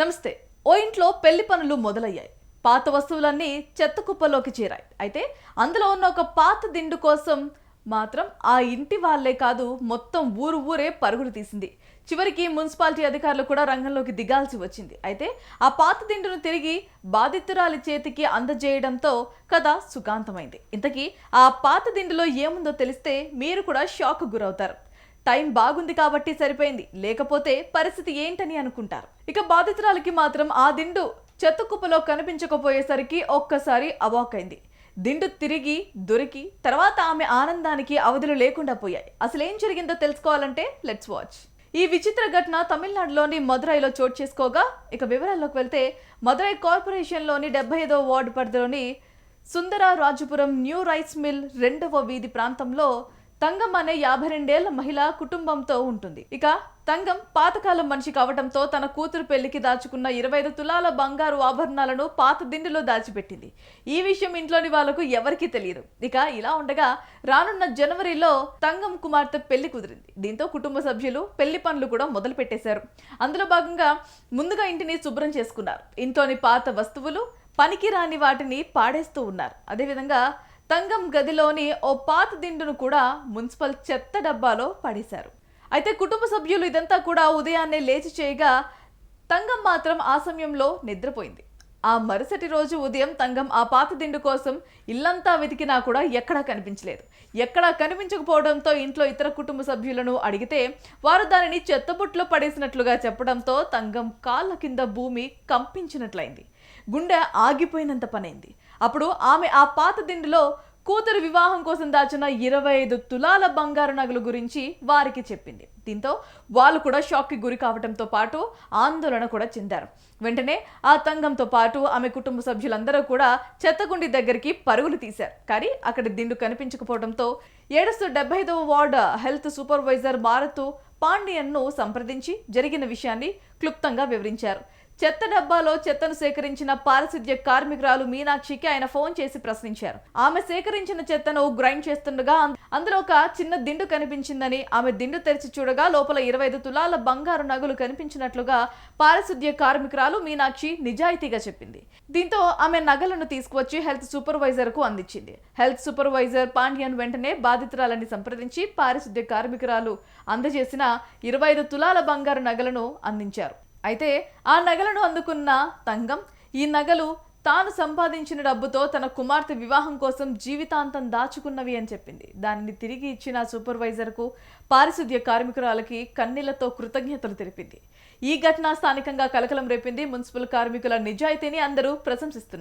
నమస్తే. ఓ ఇంట్లో పెళ్లి పనులు మొదలయ్యాయి. పాత వస్తువులన్నీ చెత్త కుప్పలోకి చేరాయి. అయితే అందులో ఉన్న ఒక పాత దిండు కోసం మాత్రం ఆ ఇంటి వాళ్ళే కాదు, మొత్తం ఊరే పరుగులు తీసింది. చివరికి మున్సిపాలిటీ అధికారులు కూడా రంగంలోకి దిగాల్సి వచ్చింది. అయితే ఆ పాత దిండును తిరిగి బాధితురాలి చేతికి అందజేయడంతో కథ సుఖాంతమైంది. ఇంతకీ ఆ పాత దిండులో ఏముందో తెలిస్తే మీరు కూడా షాక్ గురవుతారు. టైం బాగుంది కాబట్టి సరిపోయింది, లేకపోతే పరిస్థితి ఏంటని అనుకుంటారు. ఇక బాధితురాలికి మాత్రం ఆ దిండు చెత్త కుప్పలో కనిపించకపోయేసరికి ఒక్కసారి అవాక్కైంది. దిండు తిరిగి దొరికి తర్వాత ఆమె ఆనందానికి అవధులు లేకుండా పోయాయి. అసలు ఏం జరిగిందో తెలుసుకోవాలంటే లెట్స్ వాచ్. ఈ విచిత్ర ఘటన తమిళనాడులోని మదురైలో చోటు చేసుకోగా, ఇక వివరాల్లోకి వెళ్తే మదురై కార్పొరేషన్లోని 75వ వార్డు పరిధిలోని సుందరరాజపురం న్యూ రైస్ మిల్ 2వ వీధి ప్రాంతంలో తంగం అనే 52 ఏళ్ల మహిళ కుటుంబంతో ఉంటుంది. ఇక తంగం పాతకాలం మనిషి కావడంతో తన కూతురు పెళ్లికి దాచుకున్న 25 తులాల బంగారు ఆభరణాలను పాత దిండులో దాచిపెట్టింది. ఈ విషయం ఇంట్లోని వాళ్లకు ఎవరికీ తెలియదు. ఇక ఇలా ఉండగా రానున్న జనవరిలో తంగం కుమార్తె పెళ్లి కుదిరింది. దీంతో కుటుంబ సభ్యులు పెళ్లి పనులు కూడా మొదలు పెట్టేశారు. అందులో భాగంగా ముందుగా ఇంటిని శుభ్రం చేసుకున్నారు. ఇంట్లోని పాత వస్తువులు, పనికిరాని వాటిని పాడేస్తూ ఉన్నారు. అదేవిధంగా తంగం గదిలోని ఓ పాత దిండును కూడా మున్సిపల్ చెత్త డబ్బాలో పడేశారు. అయితే కుటుంబ సభ్యులు ఇదంతా కూడా ఉదయాన్నే లేచి చేయగా తంగం మాత్రం ఆ సమయంలో నిద్రపోయింది. ఆ మరుసటి రోజు ఉదయం తంగం ఆ పాత దిండు కోసం ఇల్లంతా వెతికినా కూడా ఎక్కడా కనిపించలేదు. ఎక్కడా కనిపించకపోవడంతో ఇంట్లో ఇతర కుటుంబ సభ్యులను అడిగితే వారు దానిని చెత్తబుట్లో పడేసినట్లుగా చెప్పడంతో తంగం కాళ్ళ కింద భూమి కంపించినట్లయింది. గుండె ఆగిపోయినంత పనైంది. అప్పుడు ఆమె ఆ పాత దిండులో కూతురు వివాహం కోసం దాచిన 25 తులాల బంగారు నగల గురించి వారికి చెప్పింది. దీంతో వాళ్ళు కూడా షాక్కి గురి కావడంతో పాటు ఆందోళన కూడా చెందారు. వెంటనే ఆ తంగంతో పాటు ఆమె కుటుంబ సభ్యులందరూ కూడా చెత్తగుండి దగ్గరికి పరుగులు తీశారు. కానీ అక్కడ దిండు కనిపించకపోవడంతో ఏడుస్తూ 75వ వార్డు హెల్త్ సూపర్వైజర్ మారుతూ పాండియన్ను సంప్రదించి జరిగిన విషయాన్ని క్లుప్తంగా వివరించారు. చెత్త డబ్బాలో చెత్తను సేకరించిన పారిశుద్ధ్య కార్మికురాలు మీనాక్షికి ఆయన ఫోన్ చేసి ప్రశ్నించారు. ఆమె సేకరించిన చెత్తను గ్రైండ్ చేస్తుండగా అందులో ఒక చిన్న దిండు కనిపించిందని, ఆమె దిండు తెరిచి చూడగా లోపల 25 తులాల బంగారు నగలు కనిపించినట్లుగా పారిశుద్ధ్య కార్మికురాలు మీనాక్షి నిజాయితీగా చెప్పింది. దీంతో ఆమె నగలను తీసుకువచ్చి హెల్త్ సూపర్వైజర్ కు అందించింది. హెల్త్ సూపర్వైజర్ పాండ్యన్ వెంటనే బాధితురాలని సంప్రదించి పారిశుద్ధ్య కార్మికురాలు అందజేసిన 25 తులాల బంగారు నగలను అందించారు. అయితే ఆ నగలను అందుకున్న తంగం ఈ నగలు తాను సంపాదించిన డబ్బుతో తన కుమార్తె వివాహం కోసం జీవితాంతం దాచుకున్నవి అని చెప్పింది. దానిని తిరిగి ఇచ్చిన సూపర్వైజర్కు పారిశుద్ధ్య కార్మికురాలకి కన్నీళ్లతో కృతజ్ఞతలు తెలిపింది. ఈ ఘటన స్థానికంగా కలకలం రేపింది. మున్సిపల్ కార్మికుల నిజాయితీని అందరూ ప్రశంసిస్తున్నారు.